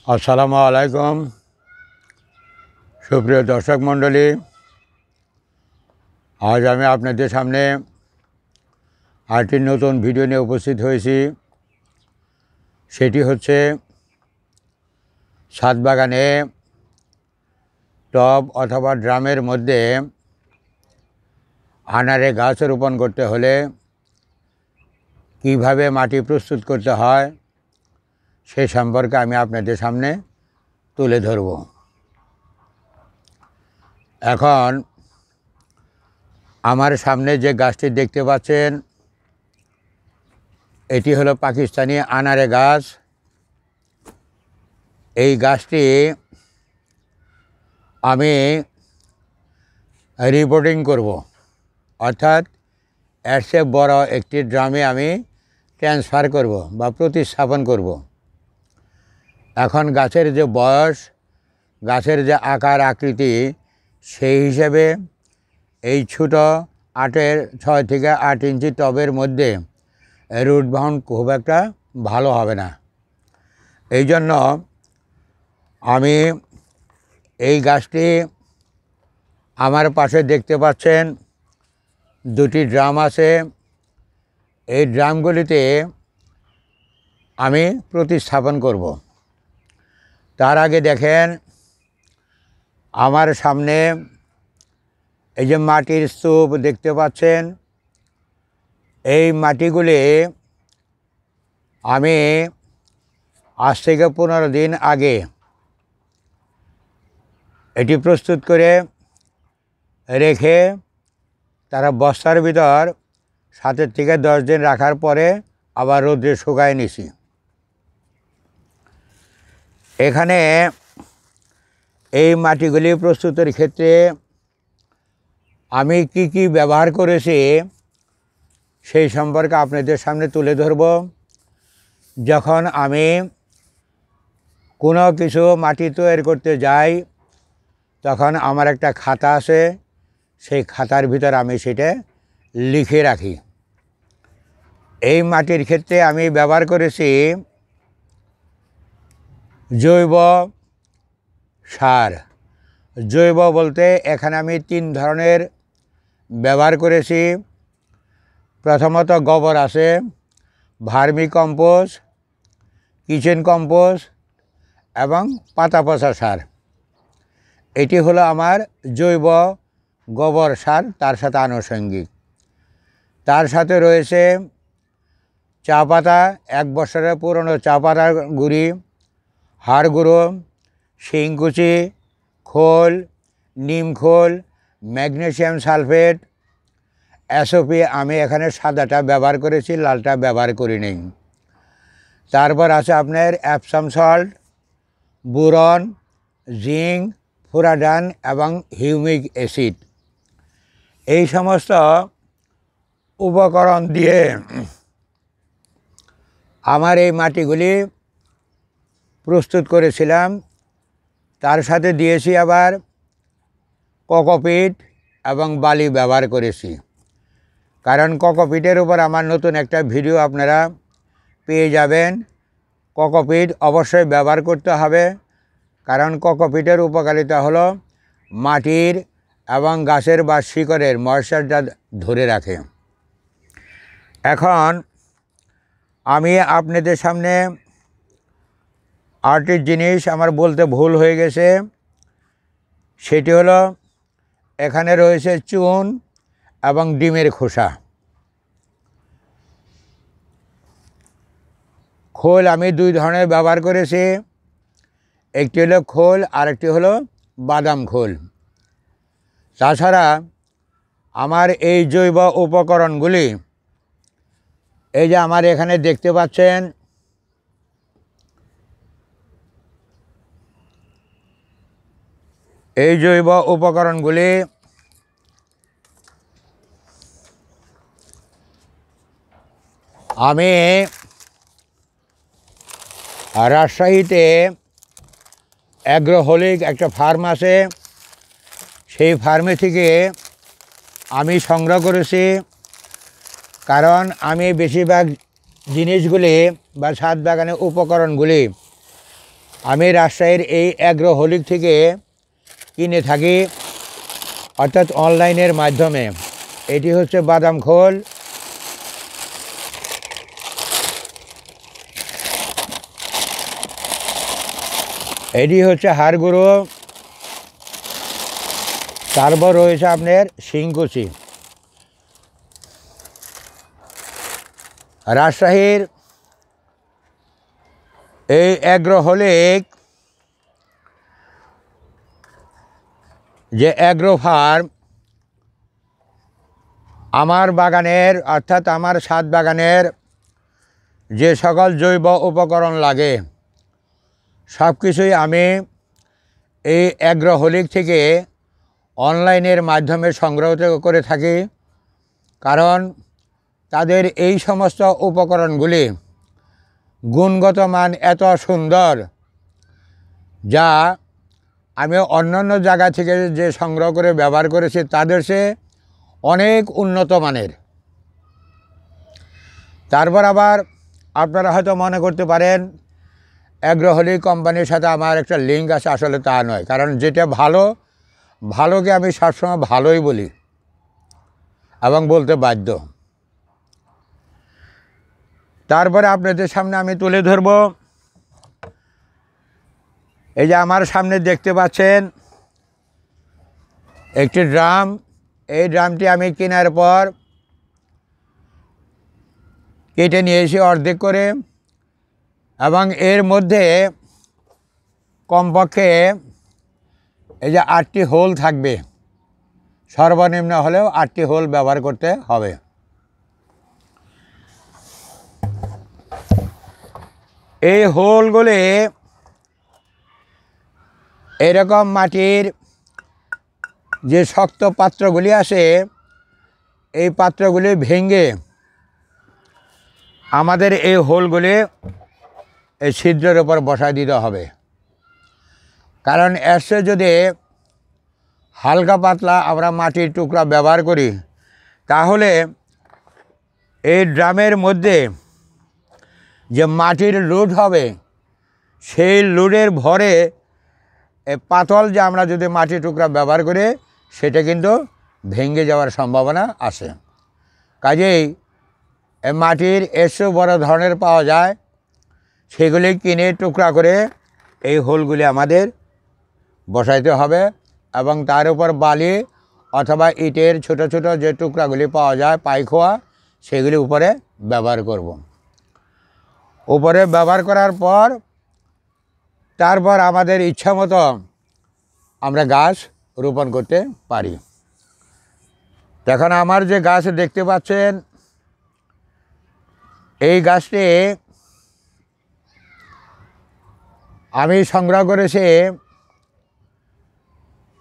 আসসালামু আলাইকুম সুপ্রিয় দর্শক মণ্ডলী, আজ আমি আপনাদের সামনে আরেকটি নতুন ভিডিও নিয়ে উপস্থিত হয়েছি। সেটি হচ্ছে ছাদ বাগানে টব অথবা ড্রামের মধ্যে আনারে গাছ রোপণ করতে হলে কিভাবে মাটি প্রস্তুত করতে হয় সে সম্পর্কে আমি আপনাদের সামনে তুলে ধরব। এখন আমার সামনে যে গাছটি দেখতে পাচ্ছেন, এটি হলো পাকিস্তানি আনারে গাছ। এই গাছটি আমি রিপোর্টিং করব, অর্থাৎ এর চেয়ে বড় একটি ড্রামে আমি ট্রান্সফার করব বা প্রতিস্থাপন করব। এখন গাছের যে বয়স, গাছের যে আকার আকৃতি, সেই হিসেবে এই ছোটো 6 থেকে 8 ইঞ্চি টবের মধ্যে রুট বাউন্ড খুব একটা ভালো হবে না। এই জন্য আমি এই গাছটি আমার পাশে দেখতে পাচ্ছেন দুটি ড্রাম আছে। এই ড্রামগুলিতে আমি প্রতিস্থাপন করব। তার আগে দেখেন আমার সামনে এই যে মাটির স্তূপ দেখতে পাচ্ছেন, এই মাটিগুলি আমি আজ থেকে 15 দিন আগে এটি প্রস্তুত করে রেখে তারা বস্তার ভিতর 7 থেকে 10 দিন রাখার পরে আবার রোদে শুকায় নিছি। এখানে এই মাটিগুলি প্রস্তুতের ক্ষেত্রে আমি কি কি ব্যবহার করেছি সেই সম্পর্কে আপনাদের সামনে তুলে ধরব। যখন আমি কোনো কিছু মাটি তৈরি করতে যাই, তখন আমার একটা খাতা আছে, সেই খাতার ভিতর আমি সেটা লিখে রাখি। এই মাটির ক্ষেত্রে আমি ব্যবহার করেছি জৈব সার। জৈব বলতে এখানে আমি 3 ধরনের ব্যবহার করেছি। প্রথমত গোবর আছে, ভার্মি কম্পোস্ট, কিচেন কম্পোস্ট এবং পাতা পচা সার। এটি হলো আমার জৈব গোবর সার, তার সাথে আনুষঙ্গিক। তার সাথে রয়েছে চা পাতা, 1 বছরের পুরনো চা পাতার গুঁড়ি, হাড় গুঁড়ো, শিংকুচি, খোল, নিম খোল, ম্যাগনেসিয়াম সালফেট, এসওপি। আমি এখানে সাদাটা ব্যবহার করেছি, লালটা ব্যবহার করি নি। তারপর আছে আপনার Epsom salt, boron, zinc, Furadan এবং হিউমিক অ্যাসিড। এই সমস্ত উপকরণ দিয়ে আমার এই মাটিগুলি প্রস্তুত করেছিলাম। তার সাথে দিয়েছি আবার কোকোপিট এবং বালি ব্যবহার করেছি। কারণ কোকোপিটের উপর আমার নতুন একটা ভিডিও আপনারা পেয়ে যাবেন। কোকোপিট অবশ্যই ব্যবহার করতে হবে, কারণ কোকোপিটের উপকারিতা হলো মাটির এবং গাছের বা শিকড়ের ময়েশ্চারটা ধরে রাখে। এখন আমি আপনাদের সামনে আরেকটি জিনিস আমার বলতে ভুল হয়ে গেছে। সেটি হলো এখানে রয়েছে চুন এবং ডিমের খোসা। খোল আমি 2 ধরনের ব্যবহার করেছি, একটি হলো খোল আর একটি হলো বাদাম খোল। তাছাড়া আমার এই জৈব উপকরণগুলি, এই যে আমার এখানে দেখতে পাচ্ছেন, এই জৈব উপকরণগুলি আমি রাজশাহীতে অ্যাগ্রোহলিক একটা ফার্ম আছে, সেই ফার্মে থেকে আমি সংগ্রহ করেছি। কারণ আমি বেশিরভাগ জিনিসগুলি বা ছাদ বাগানের উপকরণগুলি আমি রাজশাহীর এই অ্যাগ্রোহলিক থেকে কিনে থাকি, অর্থাৎ অনলাইনের মাধ্যমে। এটি হচ্ছে বাদাম খোল, এটি হচ্ছে হাড় গুঁড়ো, তারপর রয়েছে আপনার শিংকুচি। রাজশাহীর এই অ্যাগ্রোহলিক যে অ্যাগ্রো ফার্ম, আমার বাগানের অর্থাৎ আমার ছাদ বাগানের যে সকল জৈব উপকরণ লাগে সব কিছুই আমি এই অ্যাগ্রোহলিক থেকে অনলাইনের মাধ্যমে সংগ্রহ করে থাকি। কারণ তাদের এই সমস্ত উপকরণগুলি গুণগত মান এত সুন্দর, যা আমি অন্যান্য জায়গা থেকে যে সংগ্রহ করে ব্যবহার করেছি তাদের সে অনেক উন্নত মানের। তারপর আবার আপনারা হয়তো মনে করতে পারেন অ্যাগ্রোহলিক কোম্পানির সাথে আমার একটা লিঙ্ক আছে। আসলে তা নয়, কারণ যেটা ভালোকে আমি সবসময় ভালোই বলি এবং বলতে বাধ্য। তারপরে আপনাদের সামনে আমি তুলে ধরব, এই যে আমার সামনে দেখতে পাচ্ছেন একটি ড্রাম। এই ড্রামটি আমি কেনার পর কেটে নিয়েছি অর্ধেক করে, এবং এর মধ্যে কমপক্ষে এই যে 8টি হোল থাকবে, সর্বনিম্ন হলেও 8টি হোল ব্যবহার করতে হবে। এই হোলগুলি এরকম মাটির যে শক্ত পাত্রগুলি আছে, এই পাত্রগুলি ভেঙে আমাদের এই হোলগুলি এই ছিদ্রের উপর বসায় দিতে হবে। কারণ এসে যদি হালকা পাতলা আমরা মাটির টুকরা ব্যবহার করি, তাহলে এই ড্রামের মধ্যে যে মাটির লোড হবে, সেই লোডের ভরে পাতল যে আমরা যদি মাটির টুকরা ব্যবহার করি, সেটা কিন্তু ভেঙে যাওয়ার সম্ভাবনা আছে। কাজেই মাটির এসব বড় ধরনের পাওয়া যায়, সেগুলি কিনে টুকরা করে এই হোলগুলি আমাদের বসাইতে হবে, এবং তার উপর বালি অথবা ইটের ছোট ছোট যে টুকরাগুলি পাওয়া যায় পাইখোয়া, সেগুলি উপরে ব্যবহার করব। উপরে ব্যবহার করার পর তারপর আমাদের ইচ্ছা মতো আমরা গাছ রোপণ করতে পারি। এখন আমার যে গাছ দেখতে পাচ্ছেন, এই গাছটি আমি সংগ্রহ করেছি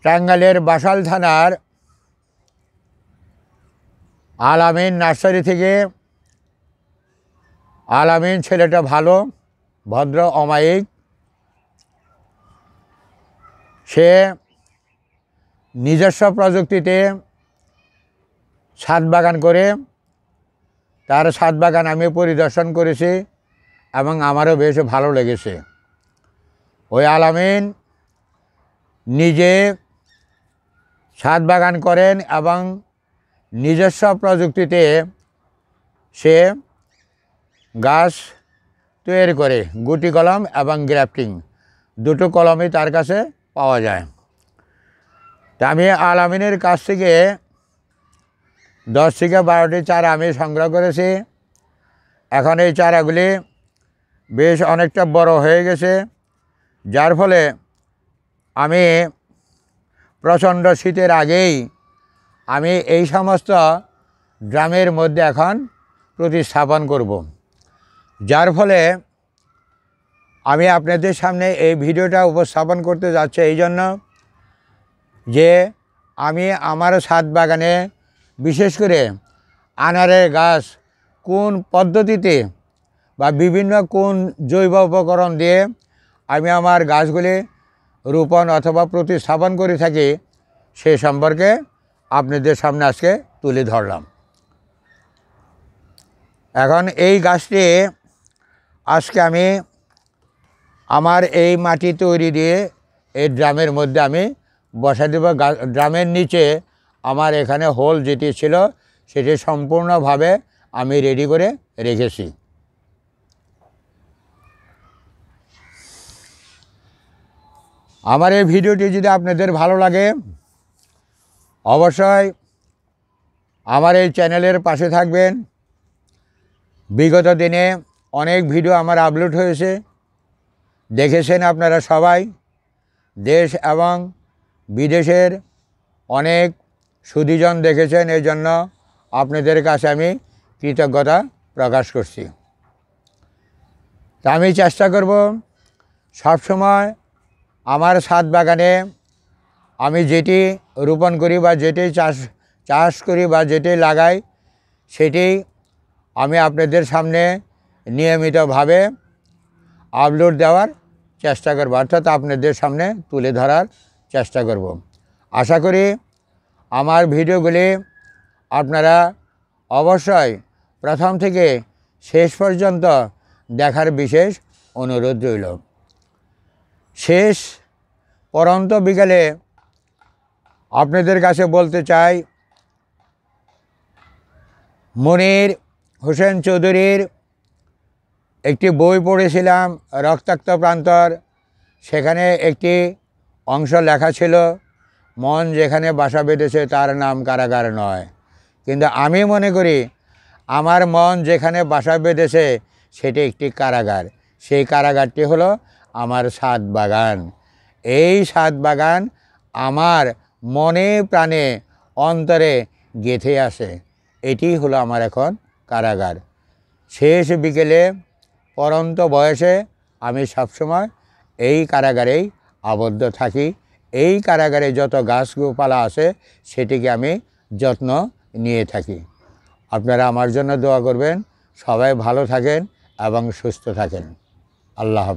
টাঙ্গাইলের বাসাল থানার আল-আমিন নার্সারি থেকে। আল-আমিন ছেলেটা ভালো, ভদ্র, অমায়িক। সে নিজস্ব প্রযুক্তিতে ছাদ বাগান করে, তার ছাদ বাগান আমি পরিদর্শন করেছি এবং আমারও বেশ ভালো লেগেছে। ওই আল-আমিন নিজে ছাদ বাগান করেন এবং নিজস্ব প্রযুক্তিতে সে গাছ তৈরি করে, গুটি কলম এবং গ্রাফটিং দুটো কলমই তার কাছে পাওয়া যায়। তা আমি আল-আমিনের কাছ থেকে 10 থেকে 12টি চারা আমি সংগ্রহ করেছি। এখন এই চারাগুলি বেশ অনেকটা বড় হয়ে গেছে, যার ফলে আমি প্রচণ্ড শীতের আগেই আমি এই সমস্ত ড্রামের মধ্যে এখন প্রতিস্থাপন করব। যার ফলে আমি আপনাদের সামনে এই ভিডিওটা উপস্থাপন করতে যাচ্ছি এই জন্য যে আমি আমার ছাদ বাগানে বিশেষ করে আনারের গাছ কোন পদ্ধতিতে বা বিভিন্ন কোন জৈব উপকরণ দিয়ে আমি আমার গাছগুলি রোপণ অথবা প্রতিস্থাপন করে থাকি, সে সম্পর্কে আপনাদের সামনে আজকে তুলে ধরলাম। এখন এই গাছটি আজকে আমি আমার এই মাটি তৈরি দিয়ে এই ড্রামের মধ্যে আমি বসা দেব। ড্রামের নিচে আমার এখানে হোল যেটি ছিল সেটি সম্পূর্ণভাবে আমি রেডি করে রেখেছি। আমার এই ভিডিওটি যদি আপনাদের ভালো লাগে অবশ্যই আমার এই চ্যানেলের পাশে থাকবেন। বিগত দিনে অনেক ভিডিও আমার আপলোড হয়েছে, দেখেছেন আপনারা সবাই। দেশ এবং বিদেশের অনেক সুধীজন দেখেছেন, এই জন্য আপনাদের কাছে আমি কৃতজ্ঞতা প্রকাশ করছি। তা আমি চেষ্টা করব সবসময় আমার ছাদ বাগানে আমি যেটি রোপণ করি বা যেটি চাষ করি বা যেটি লাগাই সেটি আমি আপনাদের সামনে নিয়মিতভাবে আপলোড দেওয়ার চেষ্টা করব, অর্থাৎ আপনাদের সামনে তুলে ধরার চেষ্টা করব। আশা করি আমার ভিডিওগুলি আপনারা অবশ্যই প্রথম থেকে শেষ পর্যন্ত দেখার বিশেষ অনুরোধ রইল। শেষ পরন্ত বিকালে আপনাদের কাছে বলতে চাই, মনির হোসেন চৌধুরীর একটি বই পড়েছিলাম, রক্তাক্ত প্রান্তর। সেখানে একটি অংশ লেখা ছিল, মন যেখানে বাসা বেঁধেছে তার নাম কারাগার নয়। কিন্তু আমি মনে করি আমার মন যেখানে বাসা বেঁধেছে সেটি একটি কারাগার। সেই কারাগারটি হলো আমার ছাদ বাগান। এই ছাদ বাগান আমার মনে প্রাণে অন্তরে গেঁথে আসে। এটি হলো আমার এখন কারাগার। শেষ বিকেলে পরন্ত বয়সে আমি সবসময় এই কারাগারেই আবদ্ধ থাকি। এই কারাগারে যত গাছপালা আছে সেটিকে আমি যত্ন নিয়ে থাকি। আপনারা আমার জন্য দোয়া করবেন। সবাই ভালো থাকেন এবং সুস্থ থাকেন। আল্লাহ হাফেজ।